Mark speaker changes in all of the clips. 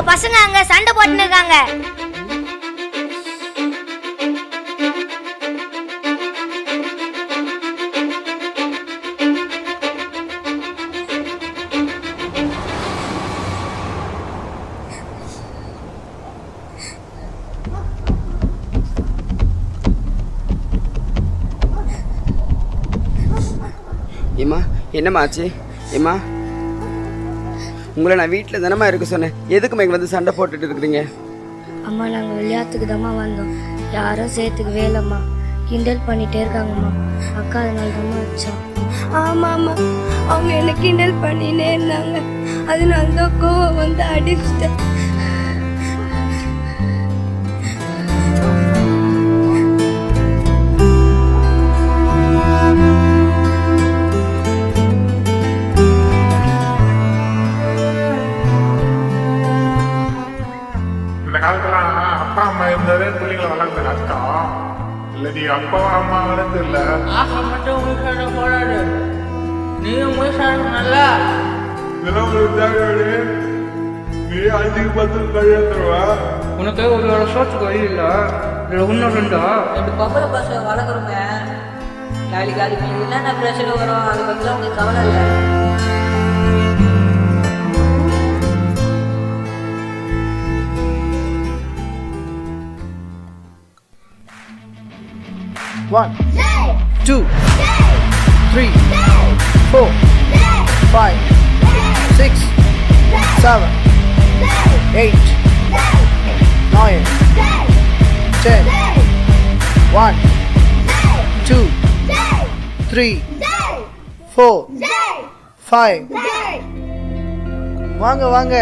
Speaker 1: பசங்க அங்க சண்டை போட்டுன்னு இருக்காங்க.
Speaker 2: ஏம்மா என்னம்மா ஆச்சு? ஏம்மா உங்களை நான் வீட்டில் தானம்மா இருக்க சொன்னேன், எதுக்குமா இங்கே வந்து சண்டை போட்டுட்டு இருக்கிறீங்க?
Speaker 1: அம்மா நாங்கள் விளையாட்டுக்கு தாம்மா வந்தோம், யாரும் சேர்த்துக்கு வேலைம்மா, கிண்டல் பண்ணிட்டே இருக்காங்கம்மா. அக்கா அதனால தாம்மா வச்சோம். ஆமாம்மா, அவங்க என்ன கிண்டல் பண்ணினே இருந்தாங்க, அதனால தான் கோவம் வந்து அடிச்சிட்டேன்.
Speaker 3: அப்பா அம்மா இருந்ததே பிள்ளைங்களை வளர்ந்த கஷ்டம் இல்லடி. அப்பா அம்மா வளர்ந்து இல்ல
Speaker 4: ஆசை மட்டும் முயற்சாட போராடு, நீயும் முயற்சாடுனால
Speaker 3: நீ 5-10 கழிந்துருவா.
Speaker 4: உனக்கு ஒரு வருஷத்துக்கு வழி இல்லை, இல்லை இன்னும் ரெண்டா ரெண்டு பொம்பளை பசங்க வளர்க்குறோங்க. நாளைக்கு அதுக்கு என்னென்ன பிரச்சனை வரும் அதை பற்றி உங்களுக்கு கவலை இல்லை.
Speaker 5: One, 2, 3, 4, 5, 6, 7, 8, 9, 10. 1, 2, 3, 4, 5. வாங்க வாங்க,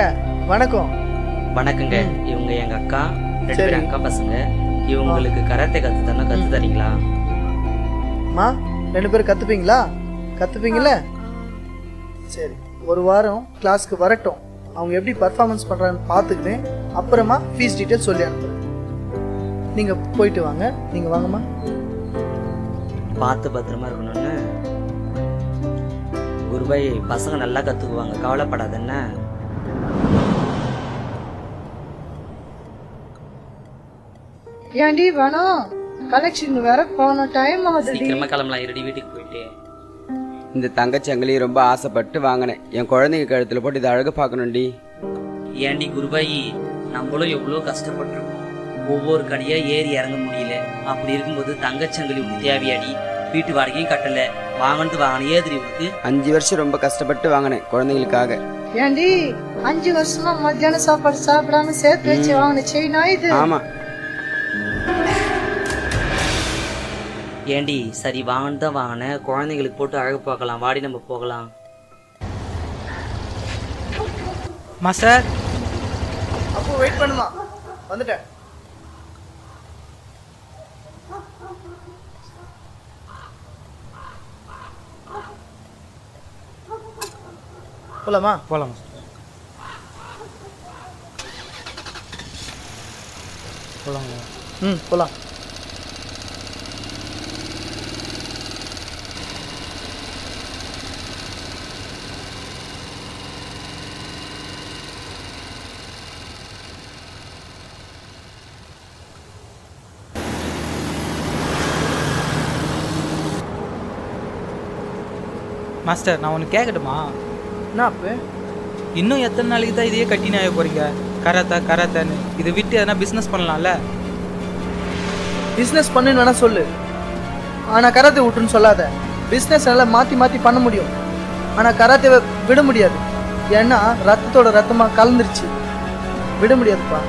Speaker 5: வணக்கம்.
Speaker 6: வணக்கங்க. இவங்க எங்க அக்கா, 2 பேர் அக்கா பசங்க. இவங்களுக்கு கராத்தே கத்து தரீங்களா?
Speaker 5: மா 2 பேரும் கற்றுப்பீங்களா? சரி, ஒரு வாரம் கிளாஸ்க்கு வரட்டும், அவங்க எப்படி பர்ஃபார்மன்ஸ் பண்ணுறாங்கன்னு பார்த்துக்கிட்டேன், அப்புறமா ஃபீஸ் டீட்டெயில் சொல்லி அனுப்புகிறேன். நீங்கள் போயிட்டு வாங்க. நீங்கள் வாங்கம்மா.
Speaker 6: பார்த்து பத்திரமா இருக்கணும்னு. குருபாய், பசங்க நல்லா கற்றுக்குவாங்க, கவலைப்படாதுன்னு.
Speaker 5: ஏன்டி வேணாம், கலெக்ஷன் வேற போன டைம் ஆகுது.
Speaker 6: சீக்கிரமா கிளம்பலாம், இருடி வீட்டுக்கு போயிட்டு.
Speaker 2: இந்த தங்கச்சி அங்கேயும் ரொம்ப ஆசைப்பட்டு வாங்கினேன், என் குழந்தைங்க கழுத்தில் போட்டு இதை அழகு பார்க்கணும்டி.
Speaker 6: ஏண்டி குருபாயி, நம்மளும் எவ்வளோ கஷ்டப்பட்டிருக்கோம், ஒவ்வொரு கடையா ஏறி இறங்க முடியல. அப்படி இருக்கும்போது தங்கச்சங்கலி உனக்கு தேவையாடி? வீட்டு வாடகையும் கட்டல, வாங்கினது ஏதிரி உனக்கு.
Speaker 2: 5 வருஷம் ரொம்ப கஷ்டப்பட்டு வாங்கினேன் குழந்தைங்களுக்காக.
Speaker 5: ஏண்டி 5 வருஷமா மத்தியான சாப்பாடு சாப்பிடாம சேர்த்து வச்சு வாங்கின செயினா இது?
Speaker 2: ஆமா.
Speaker 6: ஏண்டி சரி வாங்கினு தான் வாங்கினேன், குழந்தைங்களுக்கு போட்டு அழகு பார்க்கலாம், வாடி நம்ம போகலாம்.
Speaker 4: மாஸ்டர்
Speaker 5: அப்போ வெயிட் பண்ணுமா, வந்துட்டேன். போலாமா?
Speaker 4: போகலாம்.
Speaker 5: போலாம்.
Speaker 4: மாஸ்டர், நான் ஒன்று கேட்கட்டுமா?
Speaker 5: என்ன அப்போ?
Speaker 4: இன்னும் எத்தனை நாளைக்கு தான் இதையே கட்டின்னு ஆக போகிறீங்க? கராத்தான்னு இதை விட்டு எதனா பிஸ்னஸ் பண்ணலாம்ல?
Speaker 5: பிஸ்னஸ் பண்ணுன்னு வேணா சொல்லு, ஆனால் கராத்தே விட்டுன்னு சொல்லாத. பிஸ்னஸ் நல்லா மாற்றி பண்ண முடியும், ஆனால் கராத்தேவை விட முடியாது. ஏன்னா ரத்தத்தோட ரத்தமாக கலந்துருச்சு, விட முடியாதுப்பா.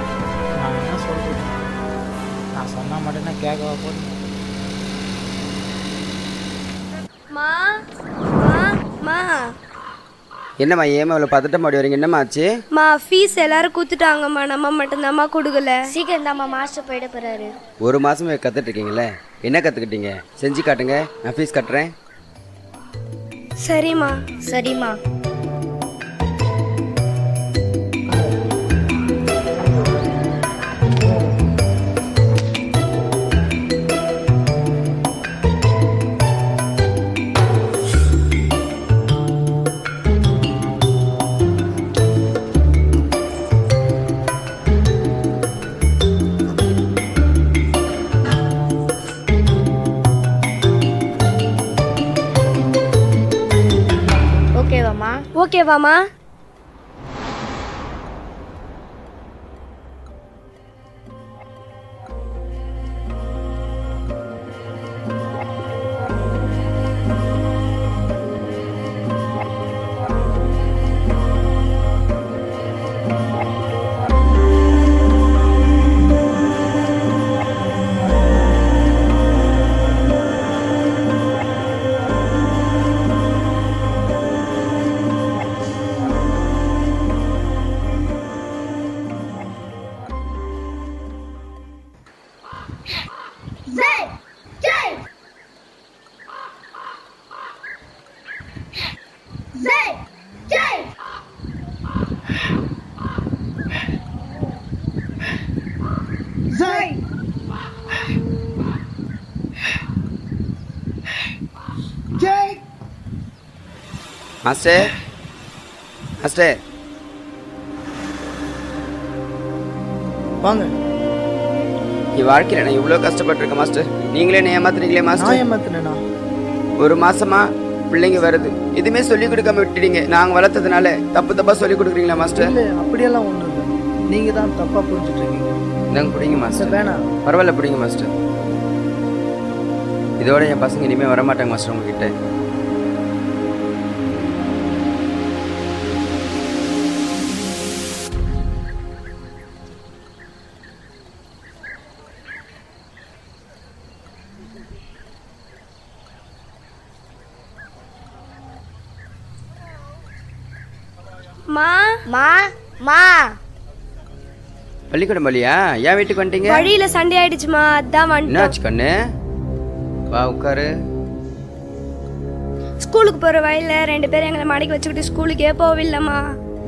Speaker 4: நான் என்ன சொல்கிறேன், நான் சொன்னால் மட்டும்தான் கேட்கவா போகிறேன்.
Speaker 2: என்னம்மா ஏமா இவ்வளோ பதட்டம் மாடி வரீங்க? என்னம்மா ஆச்சு?
Speaker 1: ஃபீஸ் எல்லாரும் கொடுத்துட்டாங்கம்மா, நம்ம மட்டும்தாம்மா கொடுக்கல. சீக்கிரம் தாம்மா, மாஸ்டர் போயிட போறாரு.
Speaker 2: 1 மாசமே கத்துட்டு இருக்கீங்களே, என்ன கத்துக்கிட்டீங்க? செஞ்சு காட்டுங்க, நான் ஃபீஸ் கட்டுறேன்.
Speaker 1: சரிம்மா. ஓகேவாம்மா?
Speaker 2: மாஸ்டர் மாஸ்டர்
Speaker 5: வாங்க.
Speaker 2: என் வாழ்க்கையில் நான் இவ்வளோ கஷ்டப்பட்டிருக்கேன் மாஸ்டர். நீங்களே என்ன ஏமாத்துறீங்களே
Speaker 5: நான்
Speaker 2: மாஸ்டர்.
Speaker 5: ஏமாத்தினேனா?
Speaker 2: ஒரு மாசமா பிள்ளைங்க வருது, எதுவுமே சொல்லி கொடுக்காம விட்டுட்டீங்க. நாங்கள் வளர்த்ததுனால தப்பா சொல்லி கொடுக்குறீங்களா மாஸ்டர்?
Speaker 5: இல்லை, அப்படியெல்லாம் ஒன்றும் இல்லை. நீங்கள் தான் தப்பாக புரிஞ்சுட்டு இருக்கீங்க.
Speaker 2: இந்தாங்க பிடிங்க மாஸ்டர்.
Speaker 5: வேணாம்,
Speaker 2: பரவாயில்ல பிடிங்க மாஸ்டர். இதோட என் பசங்க இனிமேல் வரமாட்டாங்க மாஸ்டர் உங்ககிட்ட.
Speaker 1: மா மா மா
Speaker 2: பள்ளிக்கூடம் வழியா? ஏன் வீட்டுக்கு வந்துட்டீங்க?
Speaker 1: வழியில சண்டை ஆயிடுச்சுமா, அதான் வந்துட்டோம்.
Speaker 2: என்னாச்சு கண்ணு? வா உட்காரு.
Speaker 1: ஸ்கூலுக்கு போற வழியில 2 பேரும் எங்களை மடக்கி வச்சுக்கிட்டு ஸ்கூலுக்கே போவில்லம்மா.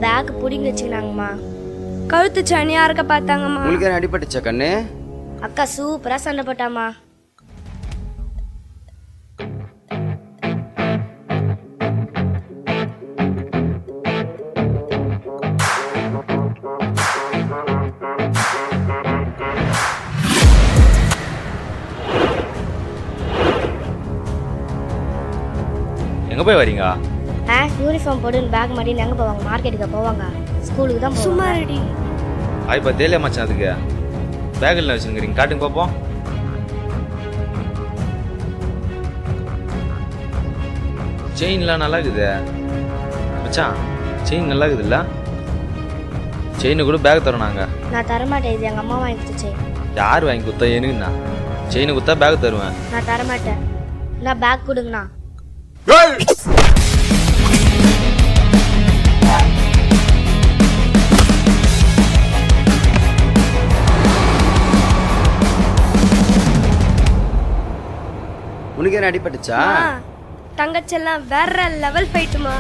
Speaker 1: பேக் புடிங்கி வச்சுக்கினாங்கம்மா. கழுத்து சனியா இருக்க பார்த்தாங்கம்மா.
Speaker 2: உங்களுக்கு என்ன அடிபட்டுச்சா கண்ணு?
Speaker 1: அக்கா சூப்பரா சண்டை போட்டாமா.
Speaker 7: எங்கே போய் வரீங்க?
Speaker 1: யூனிஃபார்ம் போட்டு பேக் மாட்டின்னு எங்கே போவாங்க? மார்க்கெட்டுக்கு போவாங்க. ஸ்கூலுக்கு தான் சும்மா ரெடி.
Speaker 7: இப்போ தெரியல மச்சான், அதுக்கு பேக்கில் வச்சுருக்கிறீங்க, காட்டுங்க பார்ப்போம். செயின்லாம் நல்லா இருக்குது மச்சான், செயின் நல்லா இருக்குதுல்ல? செயினை கூட பேக் தரோம் நாங்கள்.
Speaker 1: நான் தரமாட்டேன், இது எங்கள் அம்மா வாங்கி கொடுத்துச்சு.
Speaker 7: யார் வாங்கி கொடுத்தா? எனக்குண்ணா செயினை கொடுத்தா பேக் தருவேன்.
Speaker 1: நான் தரமாட்டேன். நான் பேக் கொடுங்கண்ணா.
Speaker 2: உனக்கு என்ன அடிபட்டுச்சா?
Speaker 1: தங்கச்செல்லாம் வேற லெவல் ஃபைட்டுமா.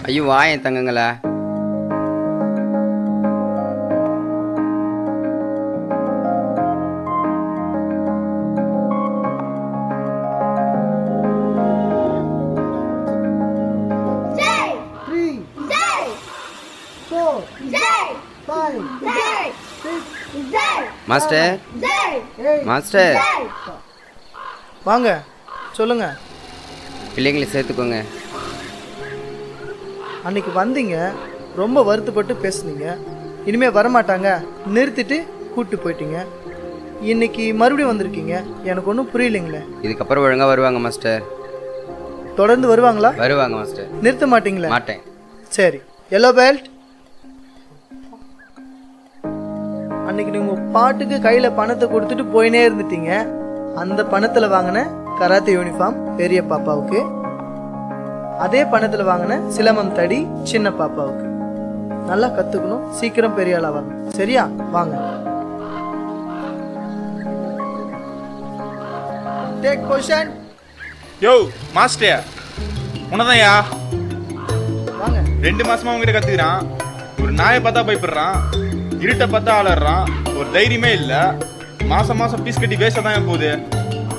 Speaker 2: ஐயோ வாயன் தங்கங்களா. மாஸ்டர் மாஸ்டர்
Speaker 5: வாங்க, சொல்லுங்க.
Speaker 2: பிள்ளைங்களை சேர்த்துக்கோங்க.
Speaker 5: அன்னைக்கு வந்தீங்க, ரொம்ப வருத்தப்பட்டு பேசுனீங்க. இனிமேல் வரமாட்டாங்க நிறுத்திட்டு கூப்பிட்டு போயிட்டீங்க. இன்னைக்கு மறுபடியும் வந்திருக்கீங்க. எனக்கு ஒன்றும் புரியலைங்களே.
Speaker 2: இதுக்கப்புறம் ஒழுங்காக வருவாங்க மாஸ்டர்.
Speaker 5: தொடர்ந்து வருவாங்களா?
Speaker 2: வருவாங்க மாஸ்டர்.
Speaker 5: நிறுத்த மாட்டீங்களா?
Speaker 2: மாட்டேன்.
Speaker 5: சரி. Yellow belt. அன்னைக்கு நீங்க பாட்டுக்கு கையில பணத்தை கொடுத்துட்டு போயினே இருந்துட்டீங்க. அந்த பணத்துல வாங்கின கராத்தே யூனிஃபார்ம் பெரிய பாப்பாவுக்கு, அதே பணத்துல வாங்கின சிலம்பம் தடி சின்ன பாப்பாவுக்கு. நல்லா கத்துக்கணும், சீக்கிரம் பெரிய ஆளா வரணும். சரியா? வாங்க. Take position.
Speaker 8: யோ மாஸ்டர், உனதான்யா
Speaker 5: வாங்க.
Speaker 8: 2 மாசமா உங்ககிட்ட கத்துக்கிறான். ஒரு நாயை பார்த்தா பயப்படுறான், இருட்டை பார்த்தா ஆளறான், ஒரு தைரியமே இல்ல. மாசம் மாசம் பீஸ் கட்டி வேஸ்டா தான் போகுது.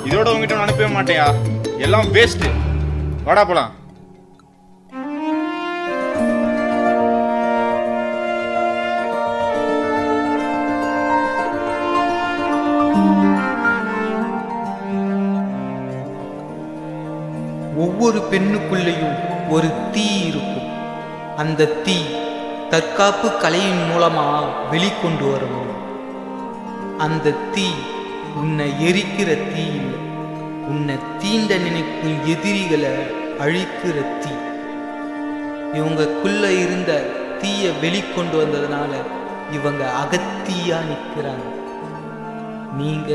Speaker 8: இதோட உங்ககிட்ட நான் அனுப்பவே மாட்டேயா, எல்லாம் வேஸ்ட். வாடா போலாம்.
Speaker 9: ஒவ்வொரு பெண்ணுக்குள்ளேயும் ஒரு தீ இருக்கும். அந்த தீ தற்காப்பு கலையின் மூலமா வெளிக்கொண்டு வர முடியும். அந்த தீ உன்னை எரிக்கிற தீ இல்லை, உன்னை தீண்ட நினைக்கும் எதிரிகளை அழிக்கிற தீ. இவங்கக்குள்ள இருந்த தீய வெளிக்கொண்டு வந்ததுனால இவங்க அகத்தீயா நிற்கிறாங்க. நீங்க